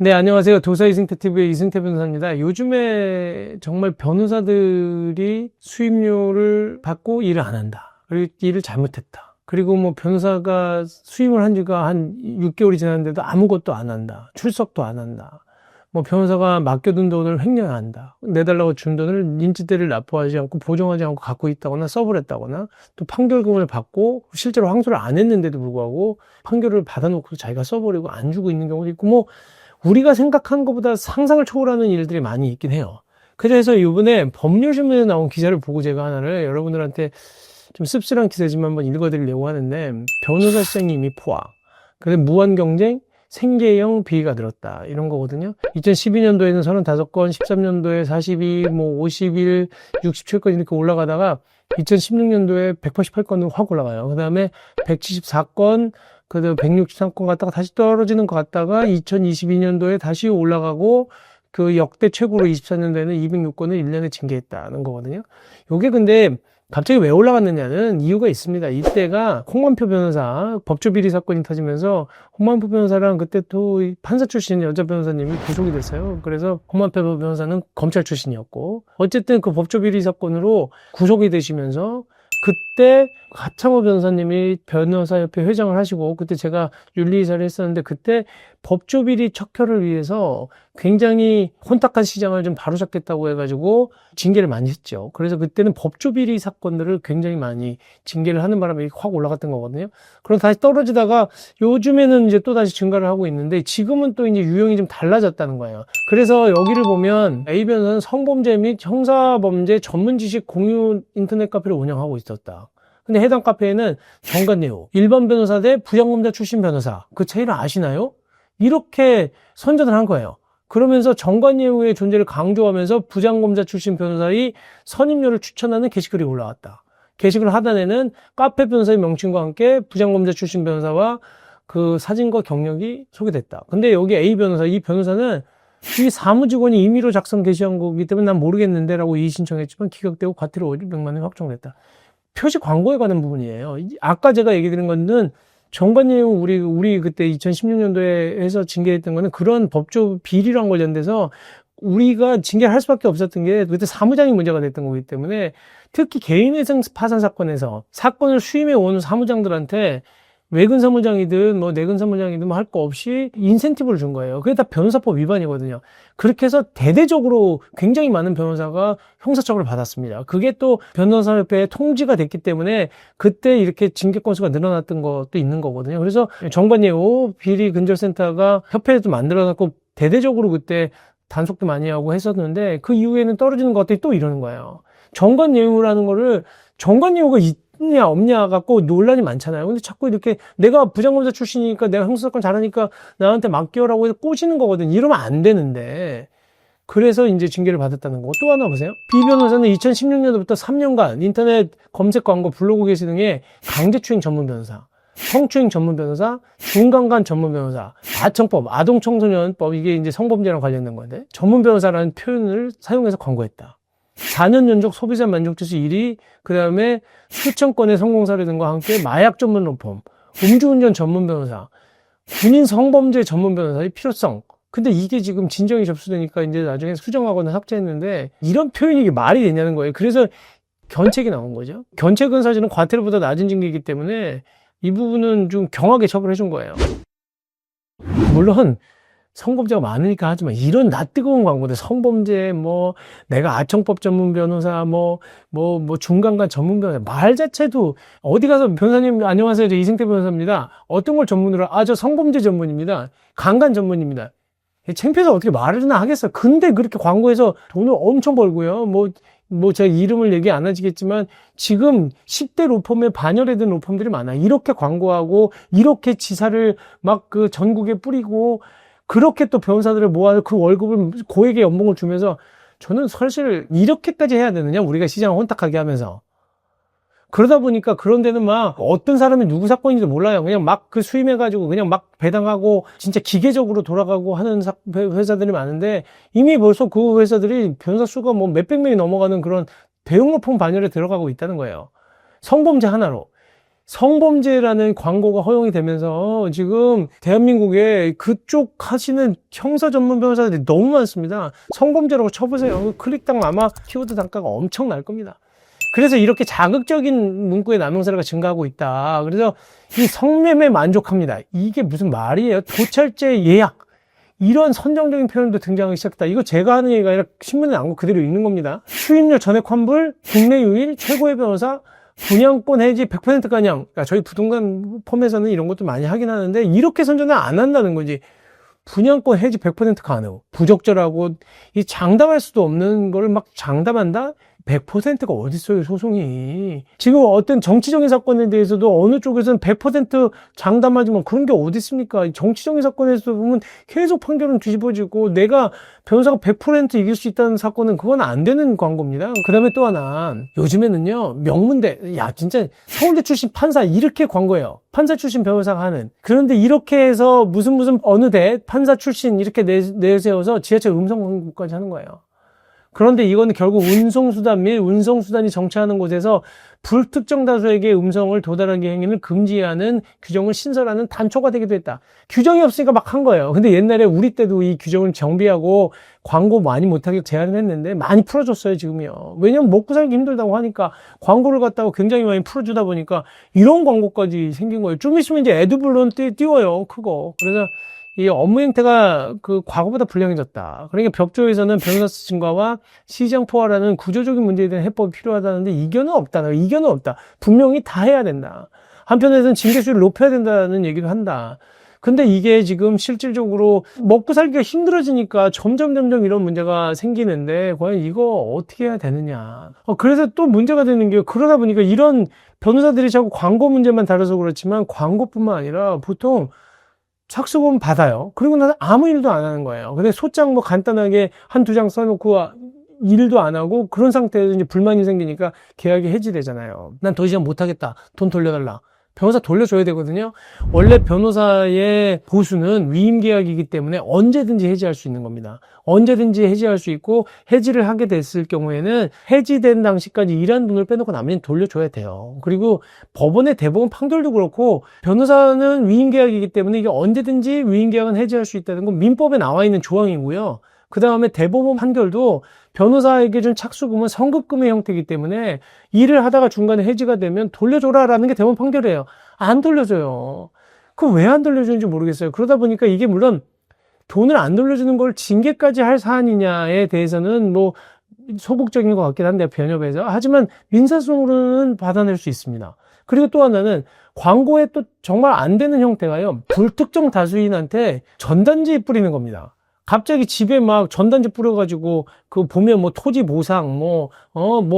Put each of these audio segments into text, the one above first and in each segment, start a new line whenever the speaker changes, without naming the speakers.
네, 안녕하세요. 도사 이승태TV의 이승태 변호사입니다. 요즘에 정말 변호사들이 수임료를 받고 일을 안 한다. 그리고 일을 잘못했다. 그리고 뭐 변호사가 수임을 한 지가 한 6개월이 지났는데도 아무것도 안 한다. 출석도 안 한다. 뭐 변호사가 맡겨둔 돈을 횡령한다. 내달라고 준 돈을 인지대를 납부하지 않고 보정하지 않고 갖고 있다거나 써버렸다거나 또 판결금을 받고 실제로 항소를 안 했는데도 불구하고 판결을 받아놓고 자기가 써버리고 안 주고 있는 경우도 있고 뭐 우리가 생각한 것보다 상상을 초월하는 일들이 많이 있긴 해요. 그래서 이번에 법률신문에 나온 기사를 보고 제가 하나를 여러분들한테 좀 씁쓸한 기사지만 한번 읽어드리려고 하는데, 변호사 시장이 이미 포화. 그래서 무한경쟁, 생계형 비위가 늘었다. 이런 거거든요. 2012년도에는 35건, 13년도에 42, 뭐 51, 67건 이렇게 올라가다가 2016년도에 188건으로 확 올라가요. 그 다음에 174건, 그다음 163건 갔다가 다시 떨어지는 것 같다가 2022년도에 다시 올라가고 그 역대 최고로 24년도에는 206건을 1년에 징계했다는 거거든요. 요게 근데 갑자기 왜 올라갔느냐는 이유가 있습니다. 이때가 홍만표 변호사 법조비리 사건이 터지면서 홍만표 변호사랑 그때 또 판사 출신 여자 변호사님이 구속이 됐어요. 그래서 홍만표 변호사는 검찰 출신이었고 어쨌든 그 법조비리 사건으로 구속이 되시면서 그때 하창호 변호사님이 변호사협회 회장을 하시고 그때 제가 윤리이사를 했었는데 그때 법조비리 척결을 위해서 굉장히 혼탁한 시장을 좀 바로잡겠다고 해가지고 징계를 많이 했죠. 그래서 그때는 법조비리 사건들을 굉장히 많이 징계를 하는 바람에 확 올라갔던 거거든요. 그럼 다시 떨어지다가 요즘에는 이제 또 다시 증가를 하고 있는데 지금은 또 이제 유형이 좀 달라졌다는 거예요. 그래서 여기를 보면 A 변호사는 성범죄 및 형사범죄 전문 지식 공유 인터넷 카페를 운영하고 있었다. 근데 해당 카페에는 정관예우, 일반 변호사 대 부장검사 출신 변호사, 그 차이를 아시나요? 이렇게 선전을 한 거예요. 그러면서 정관예우의 존재를 강조하면서 부장검사 출신 변호사의 선임료를 추천하는 게시글이 올라왔다. 게시글 하단에는 카페 변호사의 명칭과 함께 부장검사 출신 변호사와 그 사진과 경력이 소개됐다. 근데 여기 A 변호사, 이 변호사는 이 사무직원이 임의로 작성 게시한 거기 때문에 난 모르겠는데 라고 이의 신청했지만 기각되고 과태료 500만 원이 확정됐다. 표시 광고에 관한 부분이에요. 아까 제가 얘기 드린 거는 정관예우 우리 그때 2016년도에 해서 징계했던 거는 그런 법조 비리랑 관련돼서 우리가 징계할 수밖에 없었던 게 그때 사무장이 문제가 됐던 거기 때문에 특히 개인회생 파산 사건에서 사건을 수임해 온 사무장들한테 외근 사무장이든 뭐 내근 사무장이든 뭐 할 거 없이 인센티브를 준 거예요. 그게 다 변호사법 위반이거든요. 그렇게 해서 대대적으로 굉장히 많은 변호사가 형사처벌을 받았습니다. 그게 또 변호사협회에 통지가 됐기 때문에 그때 이렇게 징계 건수가 늘어났던 것도 있는 거거든요. 그래서 정관예우 비리 근절센터가 협회에도 만들어놨고 대대적으로 그때 단속도 많이 하고 했었는데 그 이후에는 떨어지는 것들이 또 이러는 거예요. 정관예우라는 거를 정관예우가 있냐 없냐 갖고 논란이 많잖아요. 근데 자꾸 이렇게 내가 부장검사 출신이니까 내가 형사사건 잘하니까 나한테 맡겨라고 해서 꼬시는 거거든. 이러면 안 되는데 그래서 이제 징계를 받았다는 거고. 또 하나 보세요. B 변호사는 2016년도부터 3년간 인터넷 검색 광고, 블로그 게시 등의 강제추행 전문 변호사, 성추행 전문 변호사, 중간간 전문 변호사, 아청법, 아동청소년법, 이게 이제 성범죄랑 관련된 건데 전문 변호사라는 표현을 사용해서 광고했다. 4년 연속 소비자 만족지수 1위, 그 다음에 수천 건의 성공 사례 등과 함께 마약 전문 로펌, 음주운전 전문 변호사, 군인 성범죄 전문 변호사의 필요성. 근데 이게 지금 진정이 접수되니까 이제 나중에 수정하거나 삭제했는데 이런 표현이 이게 말이 되냐는 거예요. 그래서 견책이 나온 거죠. 견책은 사실은 과태료보다 낮은 징계이기 때문에 이 부분은 좀 경하게 처벌해 준 거예요. 물론 성범죄가 많으니까 하지만 이런 낯뜨거운 광고들, 성범죄, 뭐, 내가 아청법 전문 변호사, 뭐, 중간간 전문 변호사, 말 자체도 어디 가서 변호사님, 안녕하세요. 저 이승태 변호사입니다. 어떤 걸 전문으로, 저 성범죄 전문입니다. 강간 전문입니다. 창피해서 어떻게 말을나 하겠어요. 근데 그렇게 광고해서 돈을 엄청 벌고요. 제가 이름을 얘기 안 하시겠지만 지금 10대 로펌에 반열에 든 로펌들이 많아요. 이렇게 광고하고, 이렇게 지사를 막 그 전국에 뿌리고, 그렇게 또 변호사들을 모아서 그 월급을 고액의 연봉을 주면서 저는 사실 이렇게까지 해야 되느냐? 우리가 시장을 혼탁하게 하면서. 그러다 보니까 그런 데는 막 어떤 사람이 누구 사건인지도 몰라요. 그냥 막 그 수임해가지고 그냥 막 배당하고 진짜 기계적으로 돌아가고 하는 회사들이 많은데 이미 벌써 그 회사들이 변호사 수가 뭐 몇백 명이 넘어가는 그런 대형 로펌 반열에 들어가고 있다는 거예요. 성범죄 하나로. 성범죄라는 광고가 허용이 되면서 지금 대한민국에 그쪽 하시는 형사 전문 변호사들이 너무 많습니다. 성범죄라고 쳐보세요. 클릭당 아마 키워드 단가가 엄청 날 겁니다. 그래서 이렇게 자극적인 문구의 남용사례가 증가하고 있다. 그래서 이 성매매 만족합니다. 이게 무슨 말이에요? 도찰제 예약. 이런 선정적인 표현도 등장하기 시작했다. 이거 제가 하는 얘기가 아니라 신문에 나온 거 그대로 읽는 겁니다. 수임료 전액 환불, 국내 유일, 최고의 변호사, 분양권 해지 100% 가냥. 그러니까 저희 부동산 펌에서는 이런 것도 많이 하긴 하는데 이렇게 선전을 안 한다는 거지. 분양권 해지 100% 가능. 부적절하고 이 장담할 수도 없는 거를 막 장담한다? 100%가 어딨어요, 소송이. 지금 어떤 정치적인 사건에 대해서도 어느 쪽에서는 100% 장담하지만 그런 게 어디 있습니까? 정치적인 사건에서 보면 계속 판결은 뒤집어지고 내가 변호사가 100% 이길 수 있다는 사건은 그건 안 되는 광고입니다. 그 다음에 또 하나, 요즘에는요, 명문대, 야, 진짜 서울대 출신 판사 이렇게 광고해요. 판사 출신 변호사가 하는. 그런데 이렇게 해서 무슨 어느 대 판사 출신 이렇게 내세워서 지하철 음성 광고까지 하는 거예요. 그런데 이거는 결국 운송수단 및 운송수단이 정차하는 곳에서 불특정 다수에게 음성을 도달하게 행위를 금지하는 규정을 신설하는 단초가 되기도 했다. 규정이 없으니까 막 한 거예요. 근데 옛날에 우리 때도 이 규정을 정비하고 광고 많이 못하게 제한을 했는데 많이 풀어줬어요, 지금이요. 왜냐면 먹고 살기 힘들다고 하니까 광고를 갖다가 굉장히 많이 풀어주다 보니까 이런 광고까지 생긴 거예요. 좀 있으면 이제 에드블론 띄워요, 크고. 그래서 이 업무 형태가 그 과거보다 불량해졌다. 그러니까 법조에서는 변호사 증가와 시장 포화라는 구조적인 문제에 대한 해법이 필요하다는데 이견은 없다. 이견은 없다. 분명히 다 해야 된다. 한편에서는 징계수를 높여야 된다는 얘기도 한다. 근데 이게 지금 실질적으로 먹고 살기가 힘들어지니까 점점 이런 문제가 생기는데 과연 이거 어떻게 해야 되느냐. 그래서 또 문제가 되는 게 그러다 보니까 이런 변호사들이 자꾸 광고 문제만 다뤄서 그렇지만 광고뿐만 아니라 보통 착수금 받아요. 그리고 나서 아무 일도 안 하는 거예요. 근데 소장 뭐 간단하게 한두 장 써놓고 일도 안 하고 그런 상태에서 이제 불만이 생기니까 계약이 해지되잖아요. 난 더 이상 못하겠다. 돈 돌려달라. 변호사 돌려줘야 되거든요. 원래 변호사의 보수는 위임 계약이기 때문에 언제든지 해지할 수 있는 겁니다. 언제든지 해지할 수 있고 해지를 하게 됐을 경우에는 해지된 당시까지 일한 돈을 빼놓고 나머지는 돌려줘야 돼요. 그리고 법원의 대법원 판결도 그렇고 변호사는 위임 계약이기 때문에 이게 언제든지 위임 계약은 해지할 수 있다는 건 민법에 나와 있는 조항이고요. 그 다음에 대법원 판결도 변호사에게 준 착수금은 성급금의 형태이기 때문에 일을 하다가 중간에 해지가 되면 돌려줘라라는 게 대법원 판결이에요. 안 돌려줘요. 그럼 왜 안 돌려주는지 모르겠어요. 그러다 보니까 이게 물론 돈을 안 돌려주는 걸 징계까지 할 사안이냐에 대해서는 뭐 소극적인 것 같긴 한데 변협에서. 하지만 민사소송으로는 받아낼 수 있습니다. 그리고 또 하나는 광고에 또 정말 안 되는 형태가요. 불특정 다수인한테 전단지 뿌리는 겁니다. 갑자기 집에 막 전단지 뿌려가지고, 그 보면 뭐 토지 보상, 뭐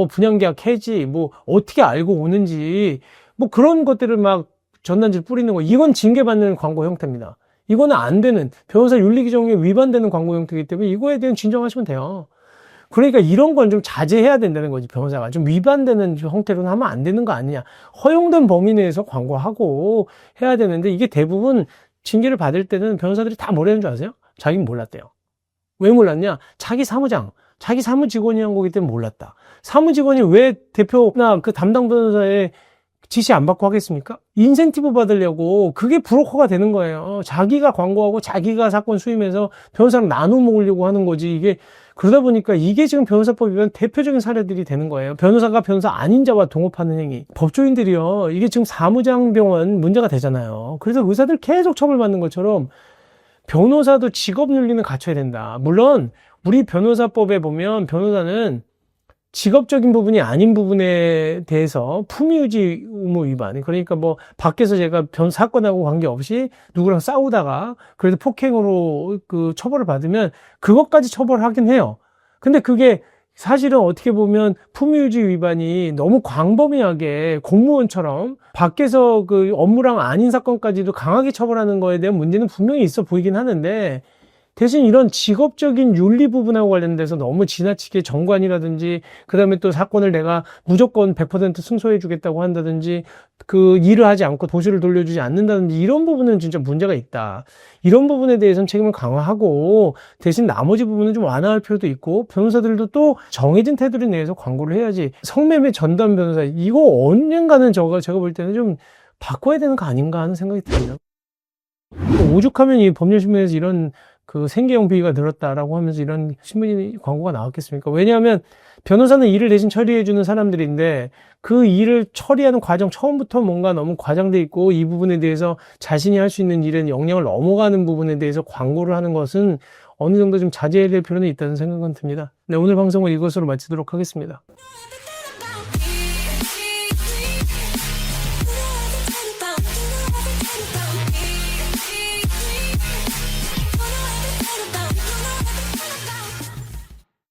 분양계약 해지, 뭐 어떻게 알고 오는지, 뭐 그런 것들을 막 전단지를 뿌리는 거. 이건 징계받는 광고 형태입니다. 이거는 안 되는, 변호사 윤리규정에 위반되는 광고 형태이기 때문에 이거에 대한 진정하시면 돼요. 그러니까 이런 건 좀 자제해야 된다는 거지, 변호사가. 좀 위반되는 형태로는 하면 안 되는 거 아니냐. 허용된 범위 내에서 광고하고 해야 되는데 이게 대부분 징계를 받을 때는 변호사들이 다 뭐라는 줄 아세요? 자기는 몰랐대요. 왜 몰랐냐? 자기 사무직원이 한 거기 때문에 몰랐다. 사무직원이 왜 대표나 그 담당 변호사의 지시 안 받고 하겠습니까? 인센티브 받으려고 그게 브로커가 되는 거예요. 자기가 광고하고 자기가 사건 수임해서 변호사랑 나눠 먹으려고 하는 거지. 이게 그러다 보니까 이게 지금 변호사법 위반 대표적인 사례들이 되는 거예요. 변호사가 변호사 아닌 자와 동업하는 행위. 법조인들이요. 이게 지금 사무장병원 문제가 되잖아요. 그래서 의사들 계속 처벌받는 것처럼 변호사도 직업 윤리는 갖춰야 된다. 물론 우리 변호사법에 보면 변호사는 직업적인 부분이 아닌 부분에 대해서 품위유지 의무 위반. 그러니까 뭐 밖에서 제가 사건하고 관계없이 누구랑 싸우다가 그래도 폭행으로 그 처벌을 받으면 그것까지 처벌하긴 해요. 근데 그게 사실은 어떻게 보면 품위유지 위반이 너무 광범위하게 공무원처럼 밖에서 그 업무랑 아닌 사건까지도 강하게 처벌하는 거에 대한 문제는 분명히 있어 보이긴 하는데 대신 이런 직업적인 윤리 부분하고 관련돼서 너무 지나치게 정관이라든지 그다음에 또 사건을 내가 무조건 100% 승소해 주겠다고 한다든지 그 일을 하지 않고 보수를 돌려주지 않는다든지 이런 부분은 진짜 문제가 있다. 이런 부분에 대해서는 책임을 강화하고 대신 나머지 부분은 좀 완화할 필요도 있고 변호사들도 또 정해진 테두리 내에서 광고를 해야지. 성매매 전담 변호사 이거 언젠가는 제가 볼 때는 좀 바꿔야 되는 거 아닌가 하는 생각이 듭니다. 오죽하면 이 법률신문에서 이런 그 생계형 비위가 늘었다라고 하면서 이런 신문 광고가 나왔겠습니까? 왜냐하면 변호사는 일을 대신 처리해주는 사람들인데 그 일을 처리하는 과정 처음부터 뭔가 너무 과장돼 있고 이 부분에 대해서 자신이 할 수 있는 일은 역량을 넘어가는 부분에 대해서 광고를 하는 것은 어느 정도 좀 자제해야 될 필요는 있다는 생각은 듭니다. 네, 오늘 방송은 이것으로 마치도록 하겠습니다.